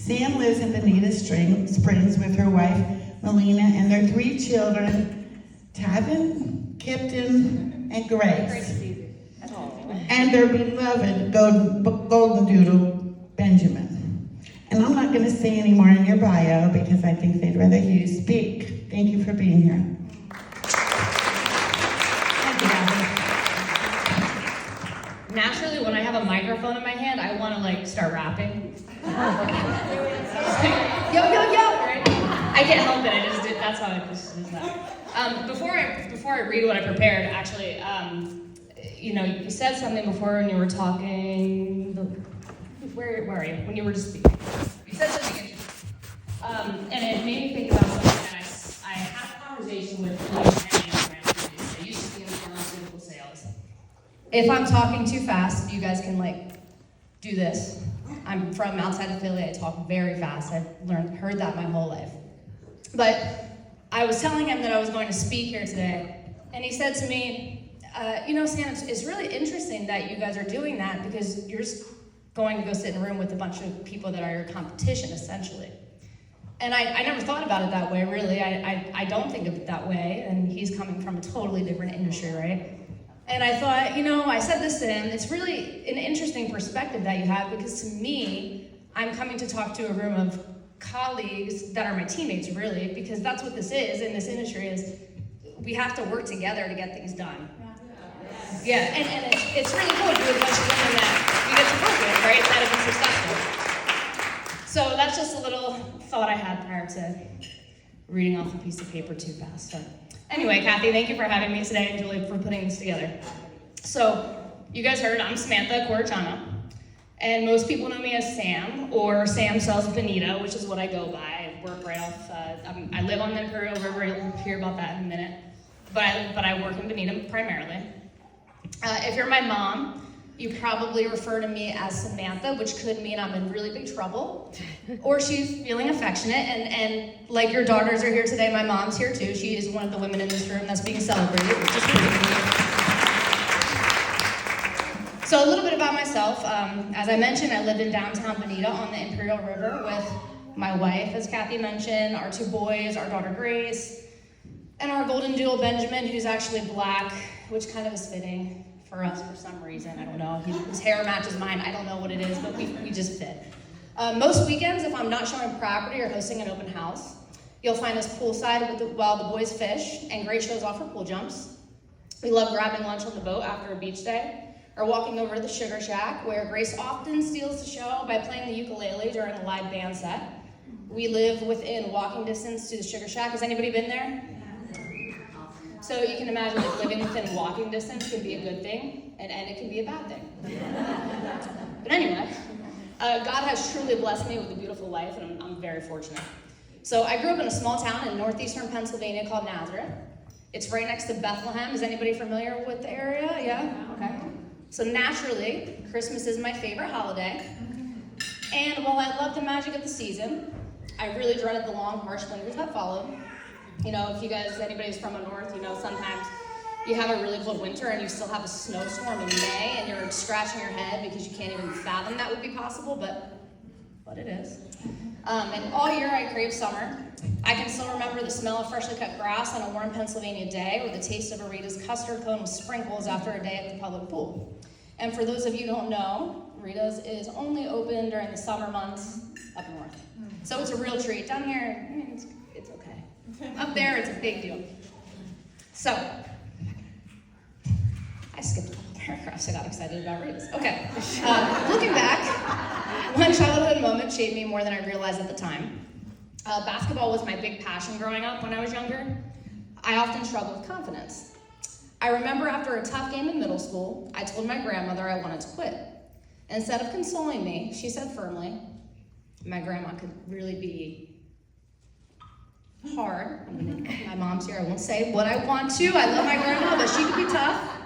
Sam lives in Bonita Springs with her wife, Melina, and their 3 children, Tavin, Kipton, and Grace. And their beloved golden doodle, Benjamin. And I'm not going to say any more in your bio because I think they'd rather you speak. Thank you for being here. Thank you, Kathy. Naturally, when I have a microphone in my hand, I want to start rapping. Yo, right? I can't help it. I just did. That's how I just did that. Before I read what I prepared, actually, you said something before when you were talking. Where are you? When you were just speaking, you said something interesting, and it made me think about something that I had a conversation with William Henry. I used to be in pharmaceutical sales. If I'm talking too fast, you guys can do this. I'm from outside of Philly. I talk very fast. I've heard that my whole life. But I was telling him that I was going to speak here today, and he said to me, Sam, it's really interesting that you guys are doing that because you're just going to go sit in a room with a bunch of people that are your competition, essentially. And I never thought about it that way, really. I don't think of it that way, and he's coming from a totally different industry, right? And I thought, I said this to him, it's really an interesting perspective that you have because to me, I'm coming to talk to a room of colleagues that are my teammates, really, because that's what this is in this industry is we have to work together to get things done. Yeah, and it's really cool to be with a bunch of women that you get to work with, right, that have been successful. So that's just a little thought I had prior to reading off a piece of paper too fast. So. Anyway, Kathy, thank you for having me today, and Julie for putting this together. So, you guys heard, I'm Samantha Corachana, and most people know me as Sam, or Sam Sells Bonita, which is what I go by. I work right off, I live on the Imperial River, you'll hear about that in a minute, but I work in Bonita primarily. If you're my mom, you probably refer to me as Samantha, which could mean I'm in really big trouble, or she's feeling affectionate, and like your daughters are here today, my mom's here too. She is one of the women in this room that's being celebrated, which is pretty cool. So a little bit about myself. As I mentioned, I lived in downtown Bonita on the Imperial River with my wife, as Kathy mentioned, our 2 boys, our daughter Grace, and our golden doodle Benjamin, who's actually black, which kind of is fitting for us for some reason. I don't know. His hair matches mine. I don't know what it is, but we just fit. Most weekends, if I'm not showing property or hosting an open house, you'll find us poolside while the boys fish, and Grace shows off her pool jumps. We love grabbing lunch on the boat after a beach day, or walking over to the Sugar Shack, where Grace often steals the show by playing the ukulele during a live band set. We live within walking distance to the Sugar Shack. Has anybody been there? So you can imagine that living within walking distance can be a good thing, and it can be a bad thing. But anyway, God has truly blessed me with a beautiful life, and I'm very fortunate. So I grew up in a small town in northeastern Pennsylvania called Nazareth. It's right next to Bethlehem. Is anybody familiar with the area? Yeah? Okay. So naturally, Christmas is my favorite holiday. And while I love the magic of the season, I really dreaded the long, harsh winters that followed. If anybody's from the north, sometimes you have a really cold winter and you still have a snowstorm in May and you're scratching your head because you can't even fathom that would be possible, but it is. And all year I crave summer. I can still remember the smell of freshly cut grass on a warm Pennsylvania day or the taste of a Rita's custard cone with sprinkles after a day at the public pool. And for those of you who don't know, Rita's is only open during the summer months up north. So it's a real treat. Down here, it's okay. Up there, it's a big deal. So, I skipped a couple paragraphs. I got excited about Rita's. Okay. Looking back, one childhood moment shaped me more than I realized at the time. Basketball was my big passion growing up when I was younger. I often struggled with confidence. I remember after a tough game in middle school, I told my grandmother I wanted to quit. Instead of consoling me, she said firmly, my grandma could really be hard. My mom's here, I won't say what I want to. I love my grandma, but she could be tough.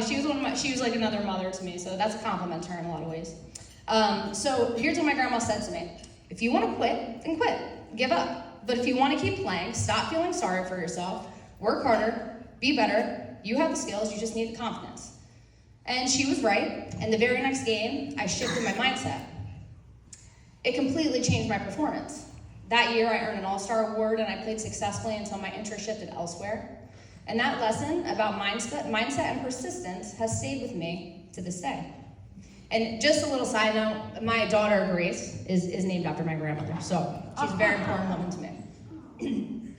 She was like another mother to me, so that's a compliment to her in a lot of ways. So here's what my grandma said to me. If you want to quit, then quit. Give up. But if you want to keep playing, stop feeling sorry for yourself, work harder, be better. You have the skills, you just need the confidence. And she was right, and the very next game, I shifted my mindset. It completely changed my performance. That year, I earned an All-Star award, and I played successfully until my interest shifted elsewhere. And that lesson about mindset and persistence has stayed with me to this day. And just a little side note, my daughter, Grace, is named after my grandmother, so she's a very important woman to me.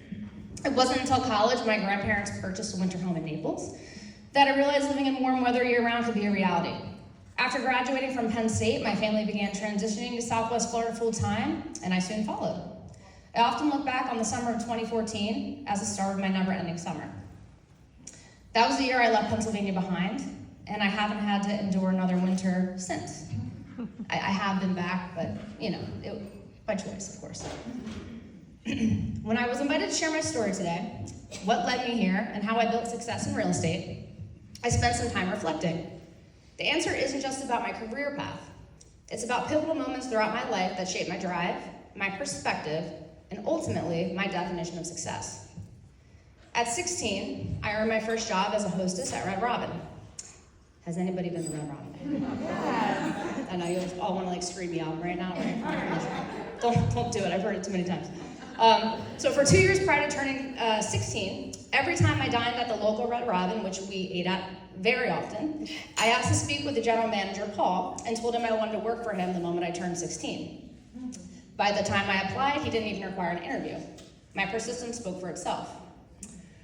It wasn't until college my grandparents purchased a winter home in Naples that I realized living in warm weather year-round could be a reality. After graduating from Penn State, my family began transitioning to Southwest Florida full-time, and I soon followed. I often look back on the summer of 2014 as the start of my never-ending summer. That was the year I left Pennsylvania behind, and I haven't had to endure another winter since. I have been back, but by choice, of course. When I was invited to share my story today, what led me here, and how I built success in real estate, I spent some time reflecting. The answer isn't just about my career path. It's about pivotal moments throughout my life that shaped my drive, my perspective, and ultimately, my definition of success. At 16, I earned my first job as a hostess at Red Robin. Has anybody been to Red Robin? Yeah. I know you all want to scream me out right now, right? Don't do it, I've heard it too many times. So for 2 years prior to turning 16, every time I dined at the local Red Robin, which we ate at very often, I asked to speak with the general manager, Paul, and told him I wanted to work for him the moment I turned 16. By the time I applied, he didn't even require an interview. My persistence spoke for itself.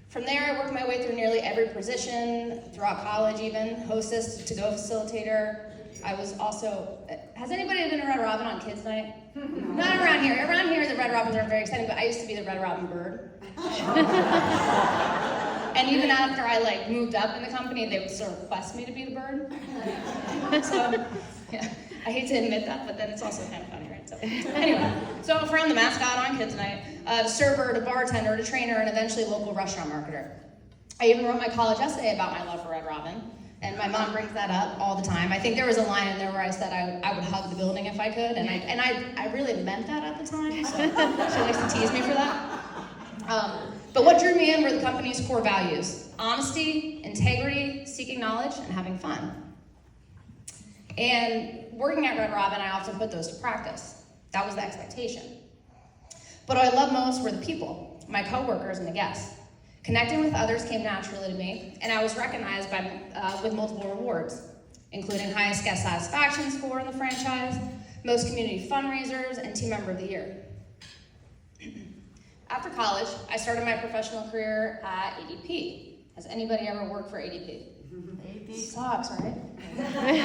From there, I worked my way through nearly every position, throughout college even, hostess, to-go facilitator. I was also, has anybody been to Red Robin on kids' night? Not around here. Around here, the Red Robins aren't very exciting, but I used to be the Red Robin bird. And even after I moved up in the company, they would still request me to be the bird. So, yeah, I hate to admit that, but then it's also kind of funny, right? So, anyway, so from the mascot on kids' night, the server, to bartender, to trainer, and eventually local restaurant marketer. I even wrote my college essay about my love for Red Robin, and my mom brings that up all the time. I think there was a line in there where I said I would hug the building if I could, and I really meant that at the time, so she likes to tease me for that. But what drew me in were the company's core values: honesty, integrity, seeking knowledge, and having fun. And working at Red Robin, I often put those to practice. That was the expectation. But what I loved most were the people, my coworkers and the guests. Connecting with others came naturally to me, and I was recognized with multiple rewards, including highest guest satisfaction score in the franchise, most community fundraisers, and Team Member of the Year. After college, I started my professional career at ADP. Has anybody ever worked for ADP? ADP sucks, right?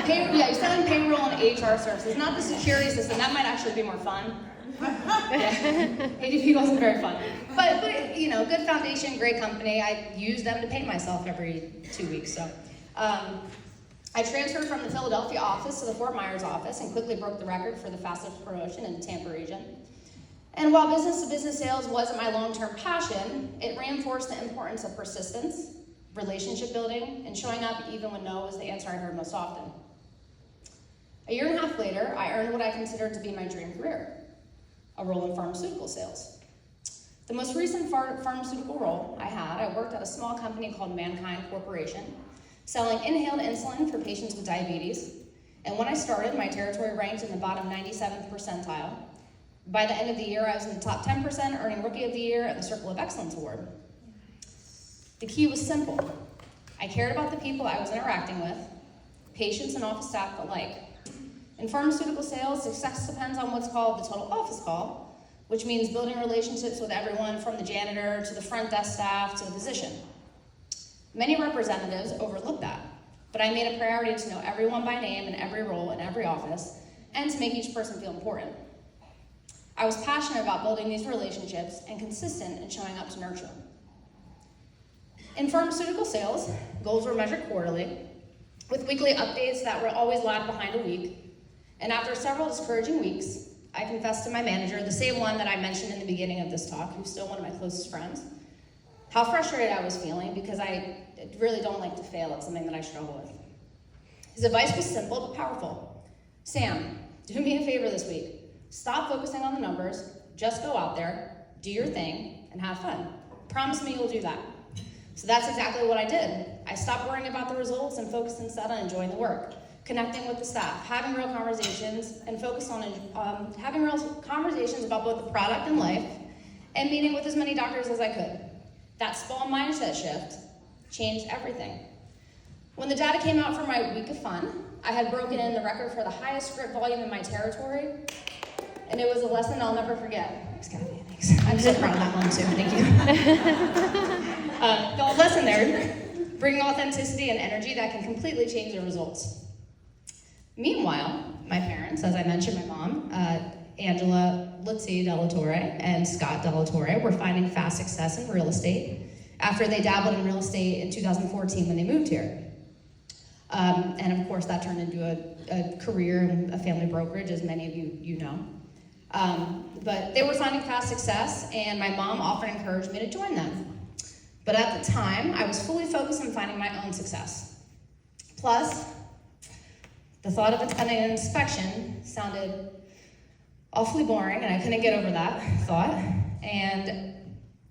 You're selling payroll and HR services, not the security system. That might actually be more fun. Yeah. ADP wasn't very fun. But good foundation, great company. I use them to pay myself every 2 weeks. So I transferred from the Philadelphia office to the Fort Myers office and quickly broke the record for the fastest promotion in the Tampa region. And while business-to-business sales wasn't my long-term passion, it reinforced the importance of persistence, relationship building, and showing up even when no was the answer I heard most often. A year and a half later, I earned what I considered to be my dream career: a role in pharmaceutical sales. The most recent pharmaceutical role I worked at a small company called Mankind Corporation, selling inhaled insulin for patients with diabetes. And when I started, my territory ranked in the bottom 97th percentile. By the end of the year, I was in the top 10%, earning Rookie of the Year and the Circle of Excellence Award. The key was simple. I cared about the people I was interacting with, patients and office staff alike. In pharmaceutical sales, success depends on what's called the total office call, which means building relationships with everyone from the janitor to the front desk staff to the physician. Many representatives overlook that, but I made a priority to know everyone by name in every role in every office and to make each person feel important. I was passionate about building these relationships and consistent in showing up to nurture them. In pharmaceutical sales, goals were measured quarterly, with weekly updates that were always lagged behind a week. And after several discouraging weeks, I confessed to my manager, the same one that I mentioned in the beginning of this talk, who's still one of my closest friends, how frustrated I was feeling because I really don't like to fail at something that I struggle with. His advice was simple but powerful. Sam, do me a favor this week. Stop focusing on the numbers, just go out there, do your thing, and have fun. Promise me you'll do that. So that's exactly what I did. I stopped worrying about the results and focused instead on enjoying the work. connecting with the staff, having real conversations, and focus on having real conversations about both the product and life, and meeting with as many doctors as I could. That small mindset shift changed everything. When the data came out for my week of fun, I had broken in the record for the highest script volume in my territory, and it was a lesson I'll never forget. Thanks, Kathy. Thanks. I'm so proud of that one too. Thank you. The lesson there, bringing authenticity and energy that can completely change the results. Meanwhile, my parents, as I mentioned, my mom, Angela Lutzi Delatorre and Scott Delatorre, were finding fast success in real estate after they dabbled in real estate in 2014 when they moved here. And of course, that turned into a career in a family brokerage, as many of you know. But they were finding fast success, and my mom often encouraged me to join them. But at the time, I was fully focused on finding my own success. Plus, the thought of attending an inspection sounded awfully boring, and I couldn't get over that thought. And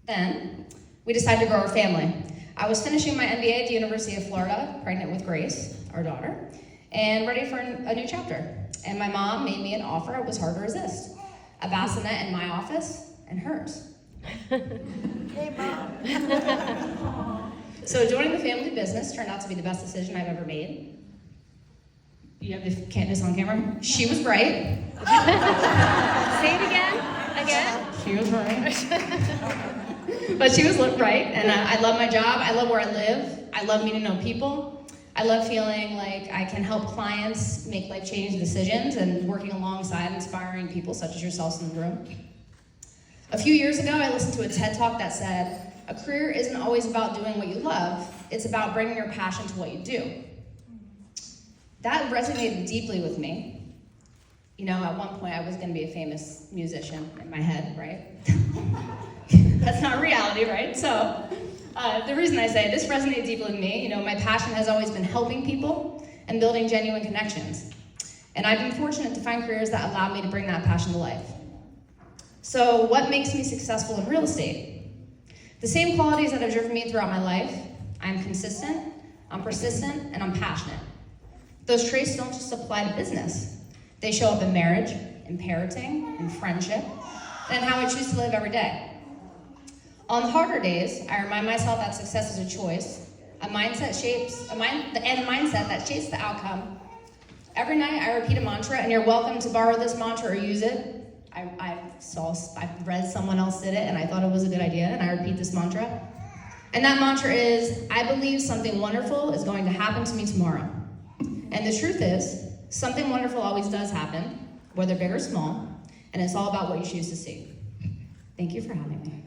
then we decided to grow our family. I was finishing my MBA at the University of Florida, pregnant with Grace, our daughter, and ready for a new chapter. And my mom made me an offer it was hard to resist. A bassinet in my office and hers. Hey, Mom. So joining the family business turned out to be the best decision I've ever made. You have this on camera? She was right. Say it again. She was right. But she was right, and I love my job. I love where I live. I love meeting new people. I love feeling like I can help clients make life-changing decisions and working alongside inspiring people such as yourselves in the room. A few years ago, I listened to a TED Talk that said, a career isn't always about doing what you love, it's about bringing your passion to what you do. That resonated deeply with me. You know, at one point I was gonna be a famous musician in my head, right? That's not reality, right? So, the reason I say this resonated deeply with me, you know, my passion has always been helping people and building genuine connections. And I've been fortunate to find careers that allow me to bring that passion to life. So what makes me successful in real estate? The same qualities that have driven me throughout my life. I'm consistent, I'm persistent, and I'm passionate. Those traits don't just apply to business. They show up in marriage, in parenting, in friendship, and how I choose to live every day. On the harder days, I remind myself that success is a choice, a mindset that shapes the outcome. Every night I repeat a mantra, and you're welcome to borrow this mantra or use it. I read someone else did it, and I thought it was a good idea, and I repeat this mantra. And that mantra is, I believe something wonderful is going to happen to me tomorrow. And the truth is, something wonderful always does happen, whether big or small, and it's all about what you choose to see. Thank you for having me.